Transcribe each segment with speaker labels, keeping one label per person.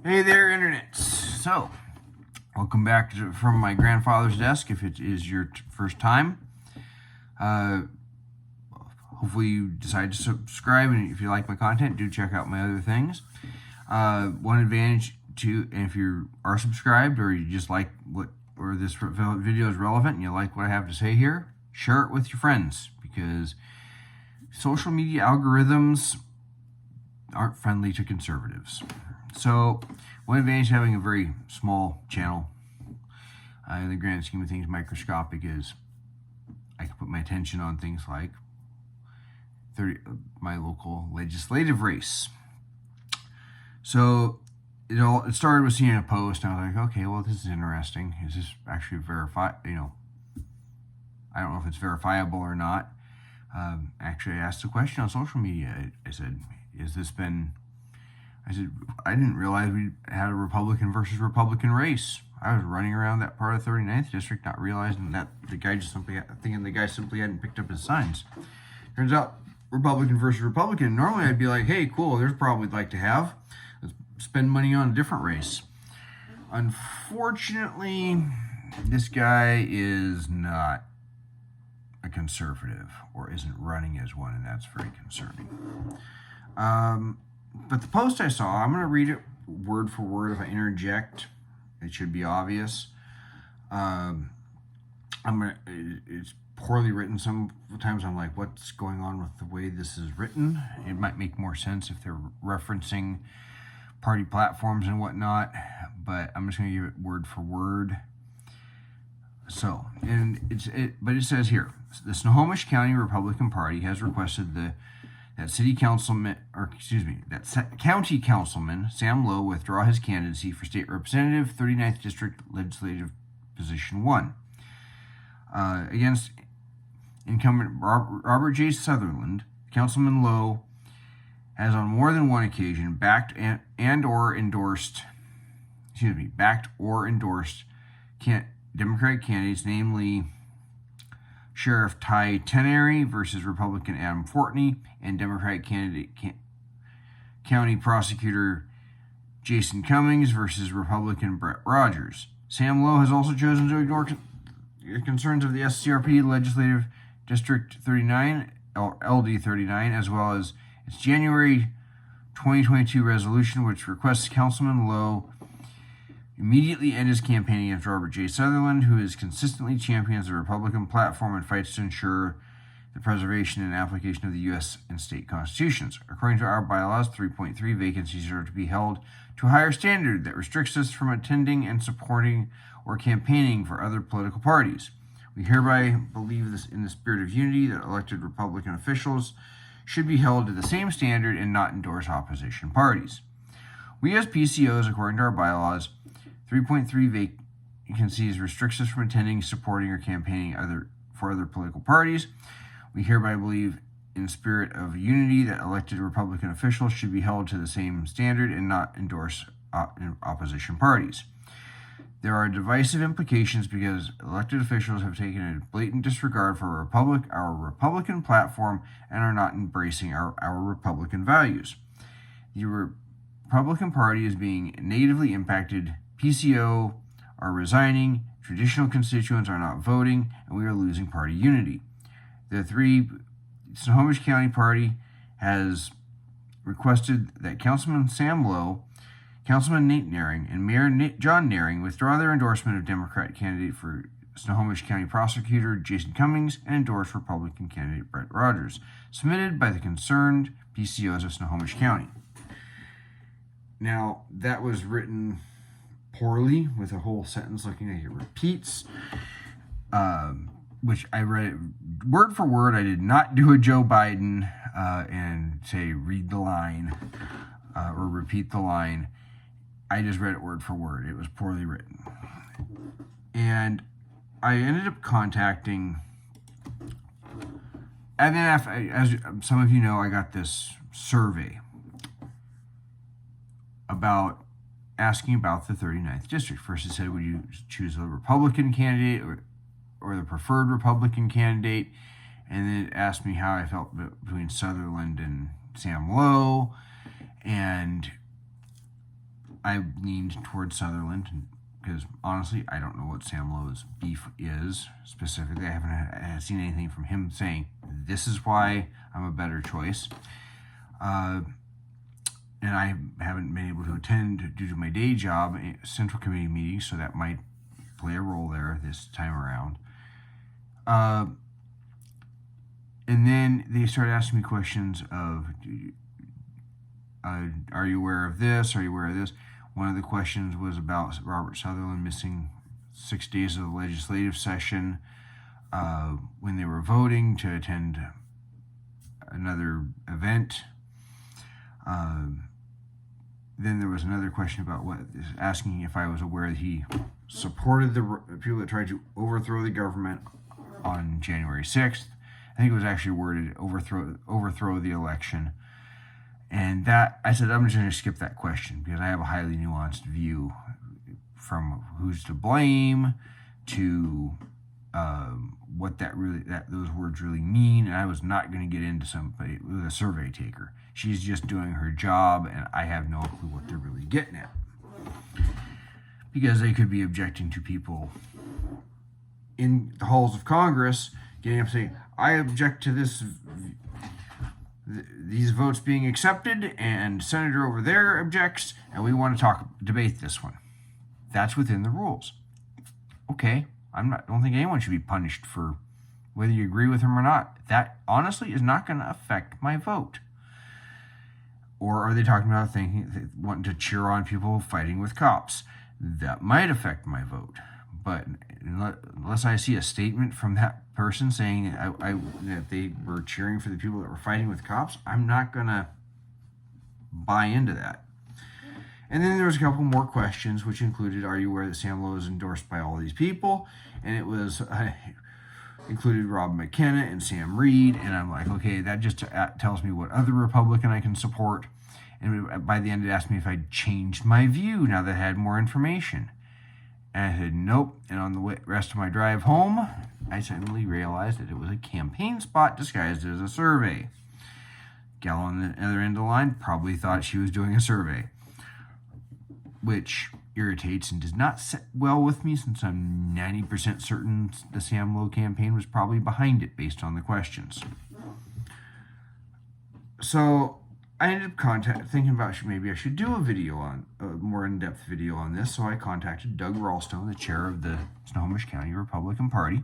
Speaker 1: Hey there, Internet. So, welcome back from my grandfather's desk if it is your first time. Uh, Hopefully, you decide to subscribe, and if you like my content, do check out my other things. One advantage to, and if you are subscribed or you just like or this video is relevant and you like what I have to say here, share it with your friends because social media algorithms aren't friendly to conservatives. So, one advantage of having a very small channel, in the grand scheme of things, microscopic, is I can put my attention on things like my local legislative race. So, it started with seeing a post, and I was like, okay, well, this is interesting. Is this actually verified? I don't know if it's verifiable or not. Actually, I asked a question on social media. I said, I didn't realize we had a Republican versus Republican race. I was running around that part of the 39th district, not realizing that the guy simply hadn't picked up his signs. Turns out, Republican versus Republican. Normally, I'd be like, hey, cool, there's a problem we'd like to have. Let's spend money on a different race. Unfortunately, this guy is not a conservative or isn't running as one, and that's very concerning. But the post I saw, I'm going to read it word for word. If I interject, it should be obvious. It's poorly written. Sometimes I'm like, what's going on with the way this is written? It might make more sense if they're referencing party platforms and whatnot, but I'm just going to give it word for word. So, but it says here, the Snohomish County Republican Party has requested that county councilman Sam Lowe withdraw his candidacy for state representative, 39th District Legislative Position 1. Against incumbent Robert J. Sutherland, Councilman Lowe has on more than one occasion backed or endorsed Democratic candidates, namely Sheriff Ty Tenery versus Republican Adam Fortney and Democratic candidate County Prosecutor Jason Cummings versus Republican Brett Rogers. Sam Lowe has also chosen to ignore concerns of the SCRP Legislative District 39, LD 39, as well as its January 2022 resolution, which requests Councilman Lowe immediately end his campaign against Robert J. Sutherland, who is consistently champions the Republican platform and fights to ensure the preservation and application of the U.S. and state constitutions. According to our bylaws, 3.3 vacancies are to be held to a higher standard that restricts us from attending and supporting or campaigning for other political parties. We hereby believe this in the spirit of unity that elected Republican officials should be held to the same standard and not endorse opposition parties. We as PCOs, according to our bylaws, 3.3 vacancies restricts us from attending, supporting, or campaigning for other political parties. We hereby believe in the spirit of unity that elected Republican officials should be held to the same standard and not endorse opposition parties. There are divisive implications because elected officials have taken a blatant disregard for our Republican platform and are not embracing our Republican values. The Republican Party is being negatively impacted. PCO are resigning, traditional constituents are not voting, and we are losing party unity. The Snohomish County Party has requested that Councilman Sam Lowe, Councilman Nate Naring, and Mayor John Naring withdraw their endorsement of Democratic candidate for Snohomish County Prosecutor Jason Cummings and endorse Republican candidate Brett Rogers, submitted by the concerned PCOs of Snohomish County. Now, that was written poorly with a whole sentence looking like it repeats, which I read it word for word. I did not do a Joe Biden and say read the line or repeat the line. I just read it word for word. It was poorly written. And I ended up contacting, and then as some of you know, I got this survey asking about the 39th district. First it said, would you choose a Republican candidate or the preferred Republican candidate? And then it asked me how I felt between Sutherland and Sam Lowe. And I leaned towards Sutherland because honestly, I don't know what Sam Lowe's beef is specifically. I haven't seen anything from him saying this is why I'm a better choice. And I haven't been able to attend due to my day job Central Committee meetings, so that might play a role there this time around. And then they started asking me questions of, are you aware of this? Are you aware of this? One of the questions was about Robert Sutherland missing 6 days of the legislative session when they were voting to attend another event. Then there was another question about asking if I was aware that he supported the people that tried to overthrow the government on January 6th. I think it was actually worded overthrow the election. And that, I said, I'm just going to skip that question because I have a highly nuanced view from who's to blame to what those words really mean. And I was not going to get into somebody with a survey taker. She's just doing her job, and I have no clue what they're really getting at. Because they could be objecting to people in the halls of Congress getting up saying, I object to these votes being accepted, and Senator over there objects, and we want to debate this one. That's within the rules. Okay, don't think anyone should be punished for whether you agree with him or not. That honestly is not going to affect my vote. Or are they talking about wanting to cheer on people fighting with cops? That might affect my vote. But unless I see a statement from that person saying that they were cheering for the people that were fighting with cops, I'm not going to buy into that. And then there was a couple more questions, which included, are you aware that Sam Lowe is endorsed by all these people? And it was included Rob McKenna and Sam Reed. And I'm like, okay, that just tells me what other Republican I can support. And by the end, it asked me if I'd changed my view now that I had more information. And I said, nope. And on the rest of my drive home, I suddenly realized that it was a campaign spot disguised as a survey. Gal on the other end of the line probably thought she was doing a survey, which irritates and does not sit well with me since I'm 90% certain the Sam Lowe campaign was probably behind it based on the questions. So I ended up thinking about maybe I should do a more in-depth video on this. So I contacted Doug Ralstone, the chair of the Snohomish County Republican Party,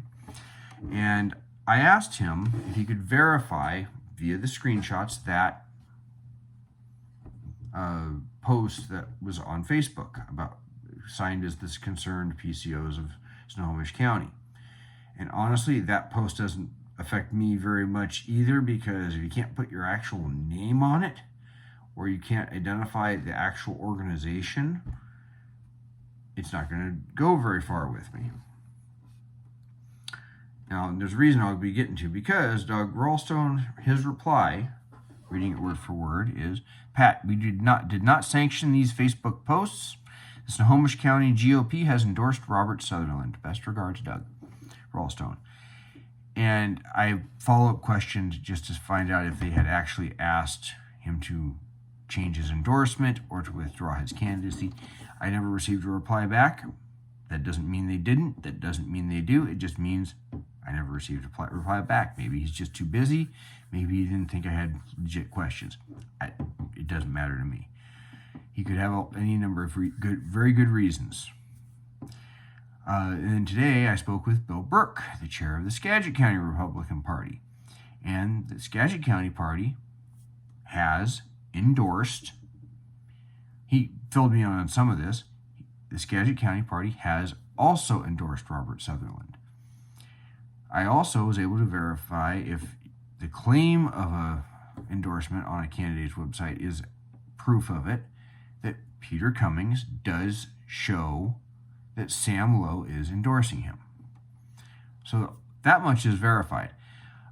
Speaker 1: and I asked him if he could verify via the screenshots that post that was on Facebook about signed as this concerned PCOs of Snohomish County. And honestly, that post doesn't affect me very much either, because if you can't put your actual name on it, or you can't identify the actual organization, it's not going to go very far with me. Now, there's a reason I'll be getting to, because Doug Ralstone, his reply, reading it word for word, is, Pat, we did not sanction these Facebook posts. The Snohomish County GOP has endorsed Robert Sutherland. Best regards, Doug Ralstone. And I follow-up questioned just to find out if they had actually asked him to change his endorsement or to withdraw his candidacy. I never received a reply back. That doesn't mean they didn't. That doesn't mean they do. It just means I never received a reply back. Maybe he's just too busy. Maybe he didn't think I had legit questions. It doesn't matter to me. He could have any number of very good reasons. And then today I spoke with Bill Brook, the chair of the Skagit County Republican Party. And the Skagit County Party has endorsed, he filled me in on some of this, the Skagit County Party has also endorsed Robert Sutherland. I also was able to verify if the claim of a endorsement on a candidate's website is proof of it, that Peter Cummings does show that Sam Lowe is endorsing him. So that much is verified.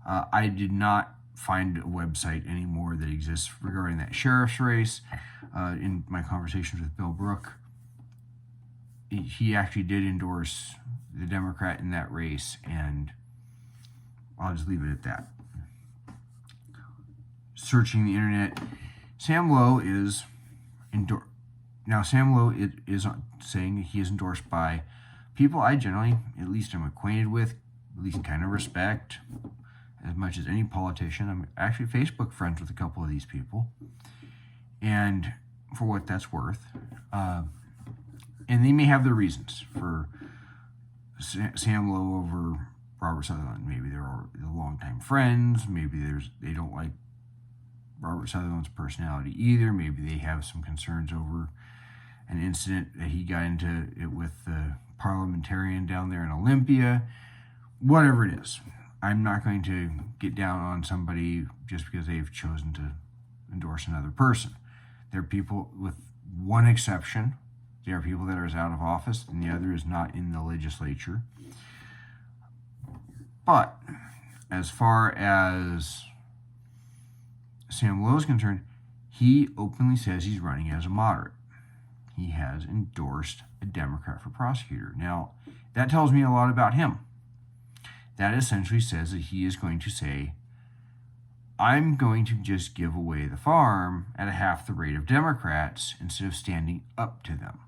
Speaker 1: I did not find a website anymore that exists regarding that sheriff's race. In my conversations with Bill Brook, he actually did endorse the Democrat in that race, and I'll just leave it at that. Searching the internet, Sam Lowe is Now, Sam Low is saying he is endorsed by people I generally, at least am acquainted with, at least kind of respect, as much as any politician. I'm actually Facebook friends with a couple of these people, and for what that's worth. And they may have their reasons for Sam Low over Robert Sutherland. Maybe they're longtime friends. Maybe they don't like Robert Sutherland's personality either. Maybe they have some concerns over an incident that he got into it with the parliamentarian down there in Olympia. Whatever it is, I'm not going to get down on somebody just because they've chosen to endorse another person. There are people, with one exception, there are people that are out of office and the other is not in the legislature. But as far as Sam Low is concerned, he openly says he's running as a moderate. He has endorsed a Democrat for prosecutor. Now, that tells me a lot about him. That essentially says that he is going to say, I'm going to just give away the farm at a half the rate of Democrats instead of standing up to them.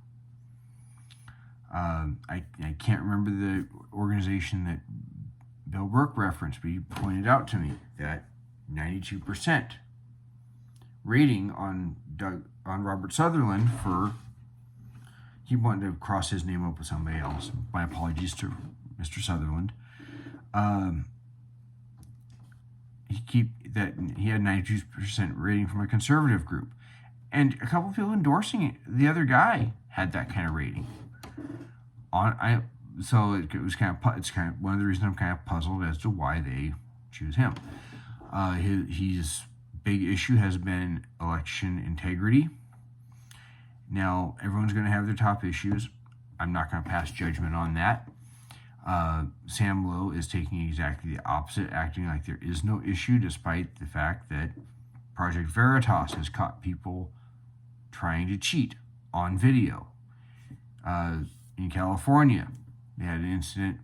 Speaker 1: I can't remember the organization that Bill Burke referenced, but he pointed out to me that 92% rating on Robert Sutherland for, he wanted to cross his name up with somebody else. My apologies to Mr. Sutherland. He had 92% rating from a conservative group, and a couple of people endorsing it. The other guy had that kind of rating. So it's kind of one of the reasons I'm kind of puzzled as to why they choose him. His big issue has been election integrity. Now, everyone's going to have their top issues. I'm not going to pass judgment on that. Sam Low is taking exactly the opposite, acting like there is no issue, despite the fact that Project Veritas has caught people trying to cheat on video. In California, they had an incident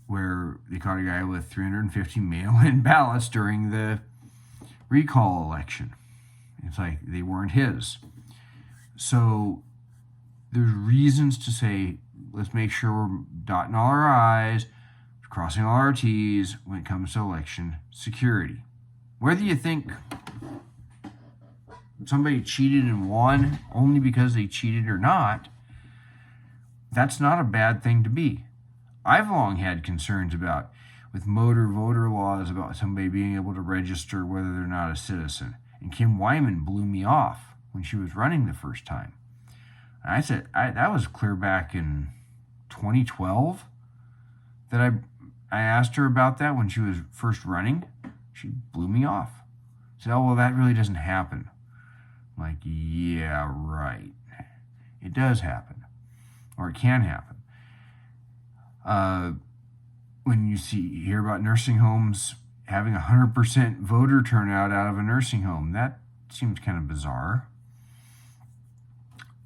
Speaker 1: where they caught a guy with 350 mail-in ballots during the recall election. It's like they weren't his. So there's reasons to say, let's make sure we're dotting all our I's, crossing all our T's when it comes to election security. Whether you think somebody cheated and won only because they cheated or not, that's not a bad thing to be. I've long had concerns with motor voter laws about somebody being able to register whether they're not a citizen. And Kim Wyman blew me off when she was running the first time. And I said, that was clear back in 2012 that I asked her about that when she was first running. She blew me off. Said, oh, well, that really doesn't happen. I'm like, yeah, right. It does happen. Or it can happen. When you hear about nursing homes having 100% voter turnout out of a nursing home, that seems kind of bizarre.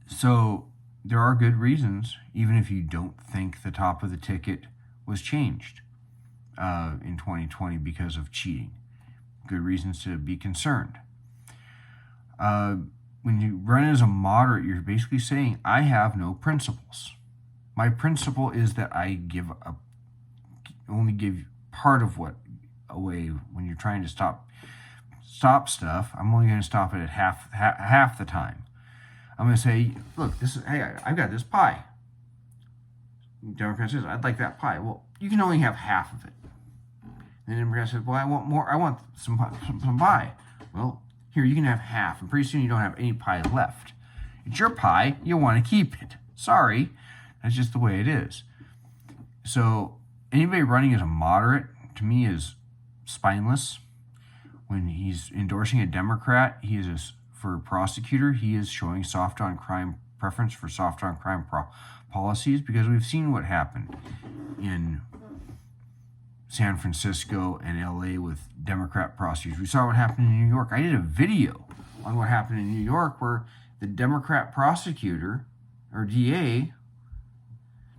Speaker 1: So there are good reasons, even if you don't think the top of the ticket was changed in 2020 because of cheating. Good reasons to be concerned. When you run as a moderate, you're basically saying, I have no principles. My principle is that I only give part of what away when you're trying to stop stuff. I'm only going to stop it at half the time. I'm going to say, look, hey, I've got this pie. Democrat says, I'd like that pie. Well, you can only have half of it. And the Democrat says, well, I want more. I want some pie. Well, here, you can have half, and pretty soon you don't have any pie left. It's your pie. You want to keep it. Sorry. That's just the way it is. So anybody running as a moderate, to me, is spineless. When he's endorsing a Democrat, for a prosecutor, he is showing soft on crime preference for soft on crime policies, because we've seen what happened in San Francisco and LA with Democrat prosecutors. We saw what happened in New York. I did a video on what happened in New York where the Democrat prosecutor, or DA,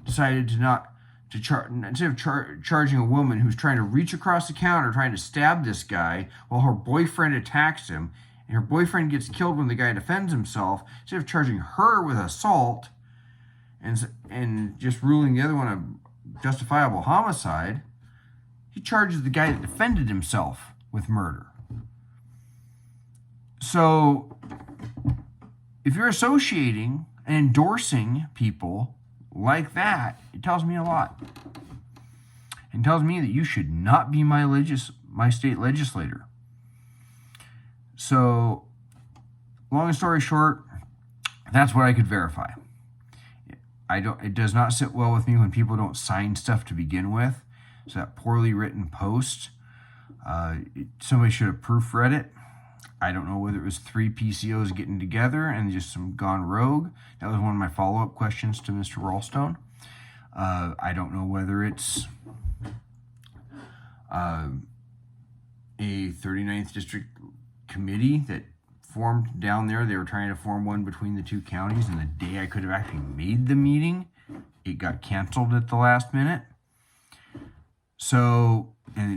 Speaker 1: decided instead of charging a woman who's trying to reach across the counter, trying to stab this guy while her boyfriend attacks him, and her boyfriend gets killed when the guy defends himself, instead of charging her with assault and just ruling the other one a justifiable homicide, he charges the guy that defended himself with murder. So if you're associating and endorsing people like that, it tells me a lot. It tells me that you should not be my state legislator. So, long story short, that's what I could verify. It does not sit well with me when people don't sign stuff to begin with. So that poorly written post, somebody should have proofread it. I don't know whether it was 3 PCOs getting together and just some gone rogue. That was one of my follow-up questions to Mr. Ralstone. I don't know whether it's a 39th District committee that formed down there. They were trying to form one between the two counties, and the day I could have actually made the meeting, it got canceled at the last minute. So, and I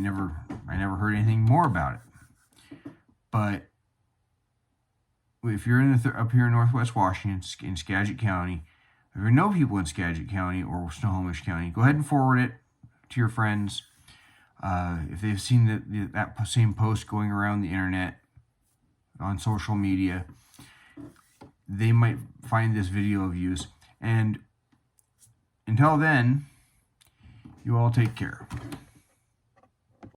Speaker 1: never heard anything more about it. But if you're up here in Northwest Washington, in Skagit County, if you know people in Skagit County or Snohomish County, go ahead and forward it to your friends. If they've seen that same post going around the internet on social media, they might find this video of use. And until then, you all take care.